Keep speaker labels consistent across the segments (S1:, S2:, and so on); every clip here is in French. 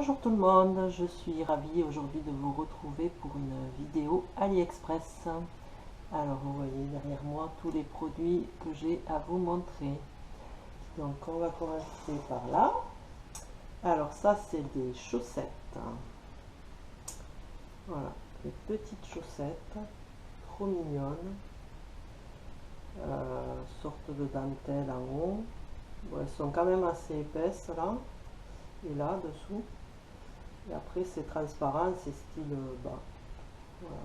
S1: Bonjour tout le monde, je suis ravie aujourd'hui de vous retrouver pour une vidéo AliExpress. Alors vous voyez derrière moi tous les produits que j'ai à vous montrer. Donc on va commencer par là. Alors ça c'est des chaussettes. Voilà, des petites chaussettes, trop mignonnes. Sorte de dentelle en haut. Bon, elles sont quand même assez épaisses là et là dessous. Et après c'est transparent, c'est style bas. Voilà.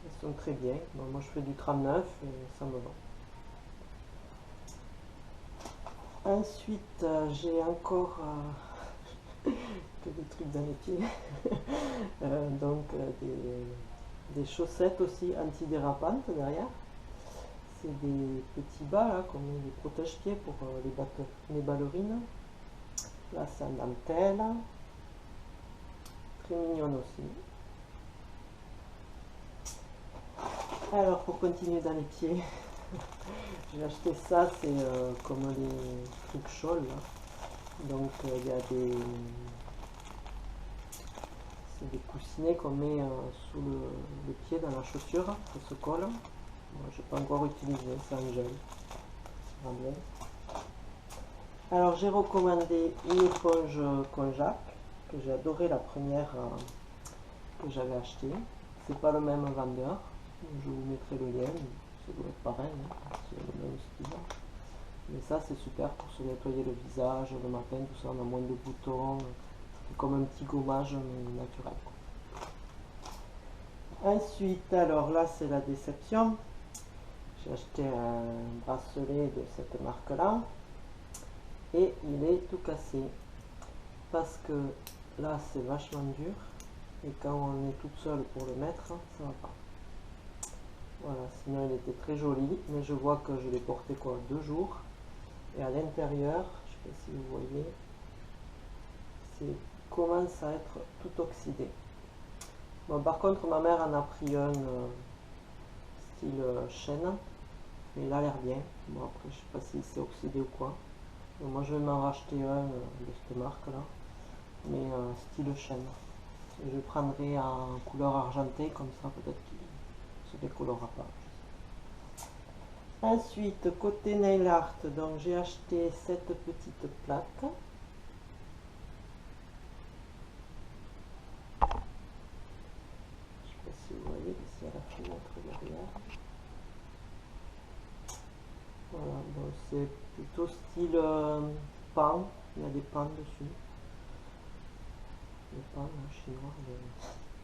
S1: Elles sont très bien. Bon, moi je fais du 39 et ça me va. Ensuite j'ai encore que des trucs dans les pieds. Des chaussettes aussi antidérapantes derrière. C'est des petits bas là, comme des protège-pieds pour les ballerines. Là c'est en dentelle. Très mignonne aussi. Alors pour continuer dans les pieds, j'ai acheté ça, c'est comme les trucs chauls là. Donc il y a c'est des coussinets qu'on met sous le pied dans la chaussure, ça se colle. Moi je n'ai pas encore utilisé, c'est en gel. Alors j'ai recommandé une éponge Konjac, que j'ai adoré la première que j'avais achetée. C'est pas le même vendeur, je vous mettrai le lien, ça doit être pareil, hein, c'est le même style. Mais ça c'est super pour se nettoyer le visage le matin, tout ça, on a moins de boutons, c'est comme un petit gommage mais naturel. Ensuite, alors là c'est la déception, j'ai acheté un bracelet de cette marque là et il est tout cassé parce que là c'est vachement dur et quand on est toute seule pour le mettre, ça va pas. Voilà, sinon il était très joli, mais je vois que je l'ai porté quoi 2 jours. Et à l'intérieur, je ne sais pas si vous voyez, c'est commence à être tout oxydé. Bon, par contre, ma mère en a pris un style chêne, mais il a l'air bien. Bon, après, je sais pas si c'est oxydé ou quoi. Donc, moi, je vais m'en racheter un de cette marque-là, mais style chêne. Et je prendrai en couleur argentée, comme ça, peut-être qu'il ne se décolorera pas. Ensuite, côté nail art, donc j'ai acheté cette petite plaque. Je ne sais pas si vous voyez, ici à la fenêtre derrière. Voilà, bon, c'est plutôt style pan, il y a des pans dessus. Les pans chinois,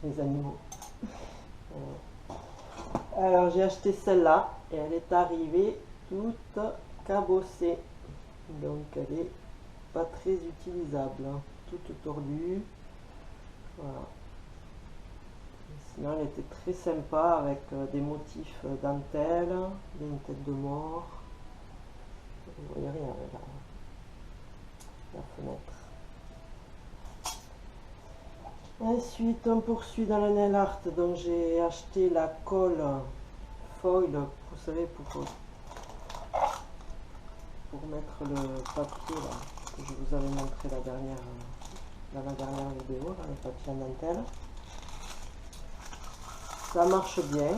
S1: les animaux. Alors j'ai acheté celle-là et elle est arrivée toute cabossée. Donc elle est pas très utilisable, hein, toute tordue. Voilà. Sinon elle était très sympa avec des motifs dentelle, une tête de mort. Vous voyez rien avec la fenêtre. Ensuite on poursuit dans le nail art, donc j'ai acheté la colle foil, vous savez, pour mettre le papier là, que je vous avais montré dans la dernière vidéo, là, le papier en dentelle. Ça marche bien,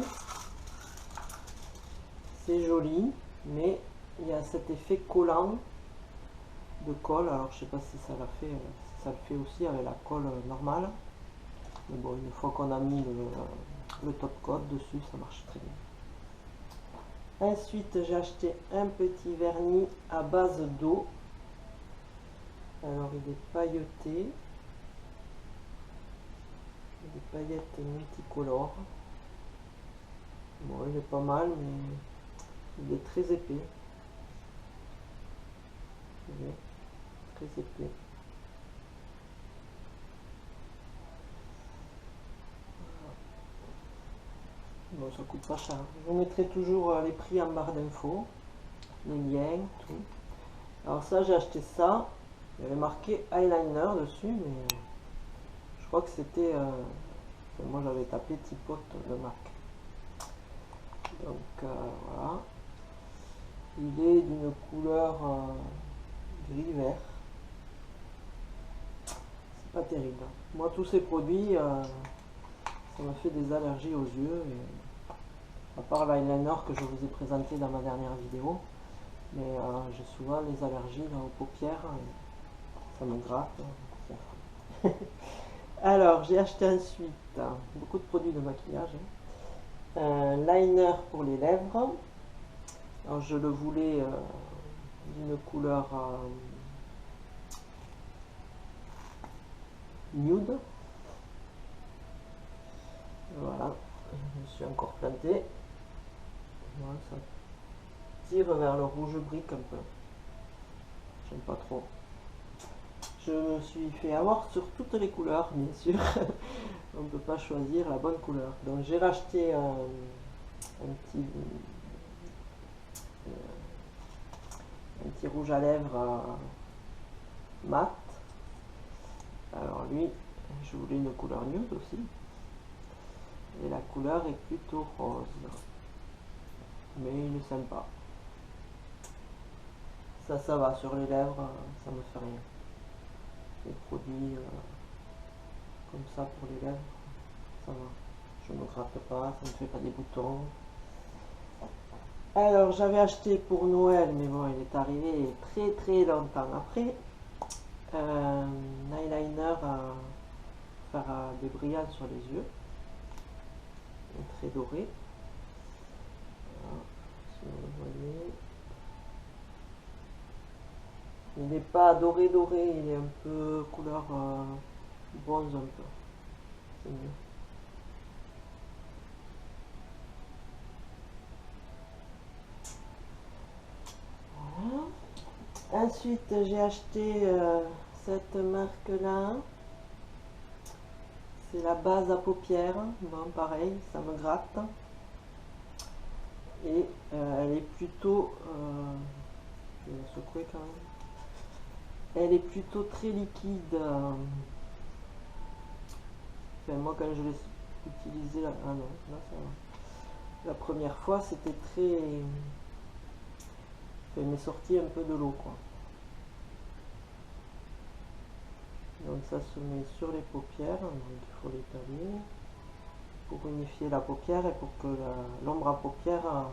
S1: c'est joli, mais il y a cet effet collant de colle. Alors je sais pas si ça l'a fait, si ça le fait aussi avec la colle normale. Mais bon, une fois qu'on a mis le top coat dessus, ça marche très bien. Ensuite, j'ai acheté un petit vernis à base d'eau. Alors, il est pailleté. Des paillettes multicolores. Bon, il est pas mal, mais il est très épais. Il est très épais. Bon, ça coûte pas cher. Je vous mettrai toujours les prix en barre d'infos, les liens, tout. Alors ça, j'ai acheté ça. Il y avait marqué eyeliner dessus, mais je crois que c'était... moi, j'avais tapé Tipote de Mac. Donc voilà. Il est d'une couleur gris-vert. C'est pas terrible. Moi, tous ces produits, ça me fait des allergies aux yeux. Et, à part l'eyeliner que je vous ai présenté dans ma dernière vidéo, mais j'ai souvent les allergies là, aux paupières. Et ça me gratte. Alors, j'ai acheté ensuite beaucoup de produits de maquillage. Un liner pour les lèvres. Alors, je le voulais d'une couleur nude. Voilà, je me suis encore planté. Voilà, ça tire vers le rouge brique un peu. J'aime pas trop. Je me suis fait avoir sur toutes les couleurs, bien sûr. On ne peut pas choisir la bonne couleur. Donc j'ai racheté un petit rouge à lèvres mat. Alors lui, je voulais une couleur nude aussi. Et la couleur est plutôt rose. Mais il est sympa. Ça va sur les lèvres, ça me fait rien. Les produits comme ça pour les lèvres, ça va. Je ne me gratte pas, ça ne me fait pas des boutons. Alors j'avais acheté pour Noël, mais bon, il est arrivé très longtemps après. Un eyeliner à faire des brillants sur les yeux. Très doré. Voilà, si vous le voyez. Il n'est pas doré, il est un peu couleur bronze un peu. C'est mieux. Voilà. Ensuite, j'ai acheté cette marque-là. C'est la base à paupières. Bon, pareil, ça me gratte. Et elle est plutôt... je vais la secouer quand même. Elle est plutôt très liquide. Enfin, moi, quand je l'ai utilisée, ah non, là ça va. La première fois, c'était très... Elle m'est sorti un peu de l'eau, quoi. Donc ça se met sur les paupières, donc il faut l'étaler pour unifier la paupière et pour que l'ombre à paupières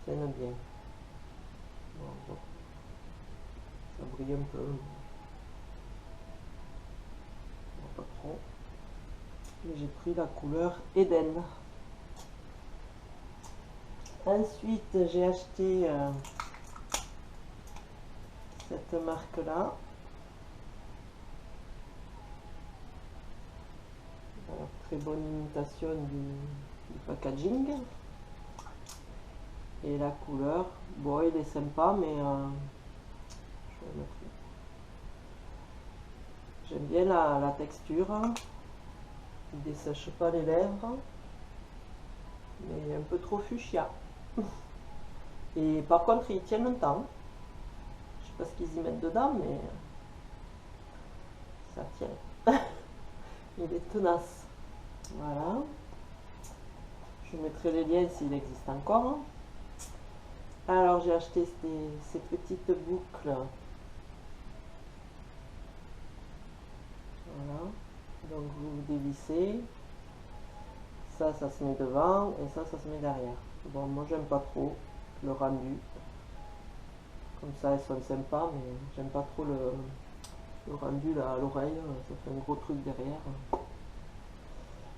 S1: tienne bien. Bon, ça brille un peu, pas trop. Et j'ai pris la couleur Eden. Ensuite, j'ai acheté cette marque-là. Très bonne imitation du packaging. Et la couleur, bon, il est sympa, mais je vais mettre. J'aime bien la texture. Il ne dessèche pas les lèvres, mais il est un peu trop fuchsia. Et par contre, il tient longtemps. Je sais pas ce qu'ils y mettent dedans, mais ça tient. Il est tenace. Voilà. Je mettrai les liens s'il existe encore. Alors j'ai acheté ces petites boucles. Voilà. Donc vous dévissez. Ça se met devant et ça se met derrière. Bon, moi j'aime pas trop le rendu. Comme ça elles sont sympas, mais j'aime pas trop le rendu là à l'oreille. Ça fait un gros truc derrière.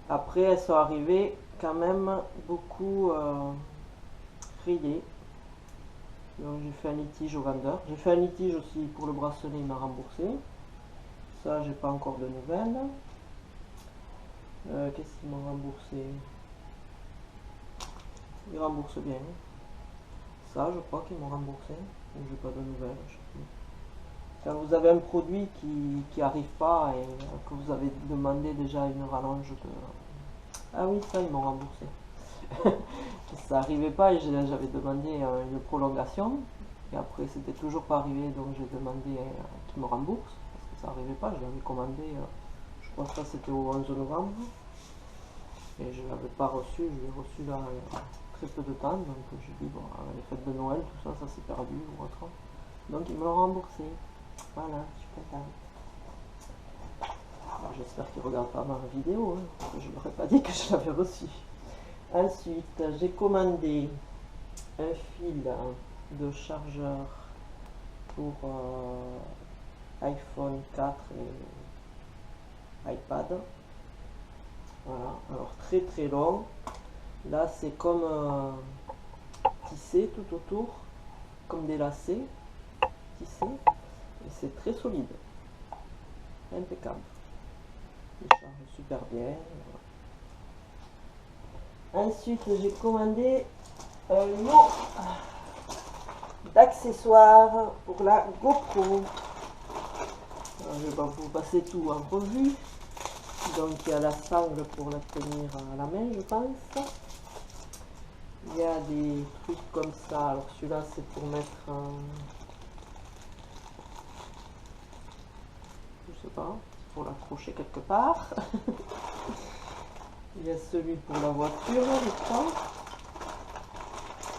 S1: Après elles sont arrivées quand même beaucoup rayées. Donc j'ai fait un litige au vendeur. J'ai fait un litige aussi pour le bracelet, il m'a remboursé. Ça, j'ai pas encore de nouvelles. Qu'est-ce qu'ils m'ont remboursé? Ils remboursent bien. Ça, je crois qu'ils m'ont remboursé. Donc j'ai pas de nouvelles. Quand vous avez un produit qui arrive pas et que vous avez demandé déjà une rallonge de... Ah oui, ça, ils m'ont remboursé. Ça arrivait pas et j'avais demandé une prolongation. Et après, c'était toujours pas arrivé, donc j'ai demandé qu'ils me remboursent. Parce que ça arrivait pas, je l'avais commandé, je crois que ça c'était au 11 novembre. Et je l'avais pas reçu, je l'ai reçu là très peu de temps. Donc j'ai dit, bon, les fêtes de Noël, tout ça, ça s'est perdu ou autre. Donc ils me l'ont remboursé. Voilà, je suis contente. j'espère qu'il ne regarde pas ma vidéo, hein, parce que je ne leur ai pas dit que je l'avais reçu. Ensuite, j'ai commandé un fil de chargeur pour iPhone 4 et iPad. Voilà, alors très très long. Là, c'est comme tissé tout autour, comme des lacets tissés, et c'est très solide, impeccable. Il charge super bien. Voilà. Ensuite, j'ai commandé un lot d'accessoires pour la GoPro. Alors, je vais pas vous passer tout en revue. Donc il y a la sangle pour la tenir à la main, je pense. Il y a des trucs comme ça. Alors celui-là c'est pour mettre je sais pas, pour l'accrocher quelque part. Il y a celui pour la voiture, je crois.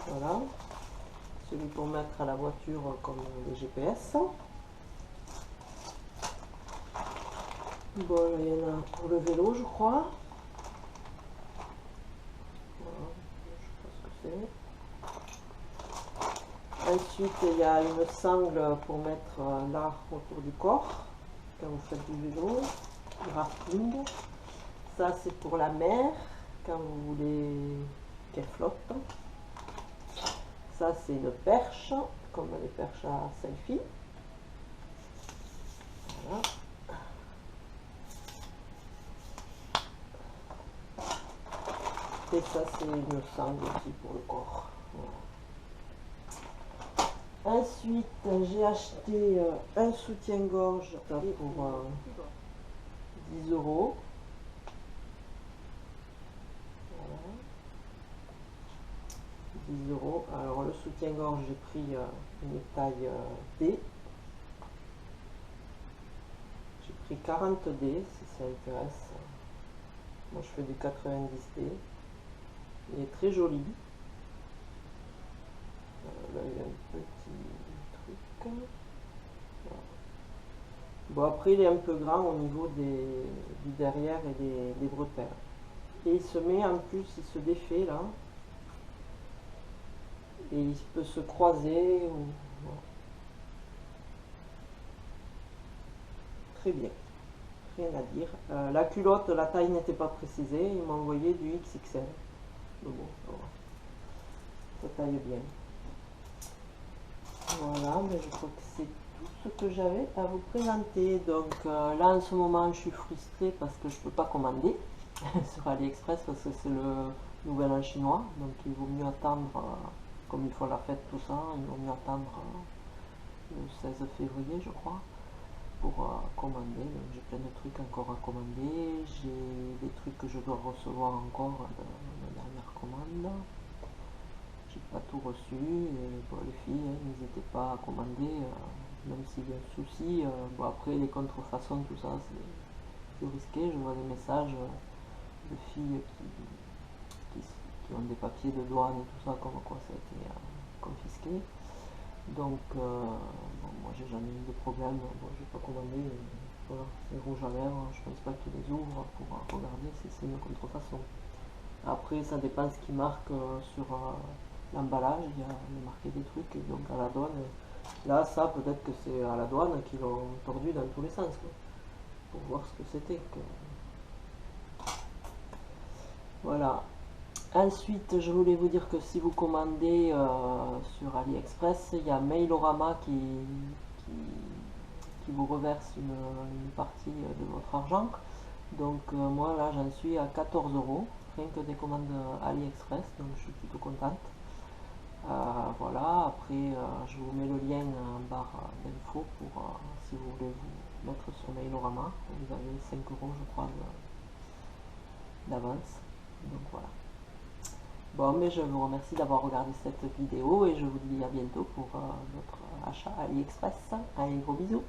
S1: Voilà. Celui pour mettre à la voiture comme les GPS. Bon, il y en a pour le vélo, je crois. Voilà, je sais pas ce que c'est. Ensuite, il y a une sangle pour mettre là autour du corps quand vous faites du vélo, du rafting. Ça, c'est pour la mer quand vous voulez qu'elle flotte. Ça, c'est une perche, comme les perches à selfie. Voilà. Et ça, c'est une sangle aussi pour le corps. Voilà. Ensuite, j'ai acheté un soutien-gorge pour 10 €. Voilà. 10 €. Alors, le soutien-gorge, j'ai pris une taille D. J'ai pris 40 D, si ça intéresse. Moi, je fais du 90 D. Il est très joli. Là, il y a un petit truc. Voilà. Bon, après, il est un peu grand au niveau du derrière et des bretelles. Et il se met en plus, il se défait là. Et il peut se croiser. Voilà. Très bien. Rien à dire. La culotte, la taille n'était pas précisée. Il m'a envoyé du XXL. Mais bon, ça taille bien. Voilà, mais je crois que c'est tout ce que j'avais à vous présenter. Donc là, en ce moment, je suis frustrée parce que je ne peux pas commander sur AliExpress parce que c'est le nouvel an chinois. Donc il vaut mieux attendre, comme il faut la fête, tout ça, il vaut mieux attendre le 16 février, je crois, pour commander. Donc j'ai plein de trucs encore à commander. J'ai des trucs que je dois recevoir encore de la dernière commande. J'ai pas tout reçu, et bon, les filles, hein, n'hésitez pas à commander, même s'il y a un souci. Bon, après les contrefaçons, tout ça, c'est risqué. Je vois des messages de filles qui ont des papiers de douane et tout ça, comme quoi ça a été confisqué. Donc, bon, moi j'ai jamais eu de problème, bon, j'ai pas commandé, voilà, c'est rouge à lèvres, je pense pas qu'ils les ouvrent pour regarder si c'est une contrefaçon. Après, ça dépend ce qui marque sur l'emballage, il y a marqué des trucs, et donc à la douane, là, ça, peut-être que c'est à la douane qu'ils l'ont tordu dans tous les sens, quoi, pour voir ce que c'était. Voilà. Ensuite, je voulais vous dire que si vous commandez sur AliExpress, il y a Mailorama qui vous reverse une partie de votre argent. Donc moi, là, j'en suis à 14 €, rien que des commandes AliExpress, donc je suis plutôt contente. Voilà, après je vous mets le lien en barre d'infos pour si vous voulez vous mettre sur Mailorama. Vous avez 5 € je crois d'avance. Donc voilà. Bon, mais je vous remercie d'avoir regardé cette vidéo et je vous dis à bientôt pour votre achat AliExpress. Allez, gros bisous.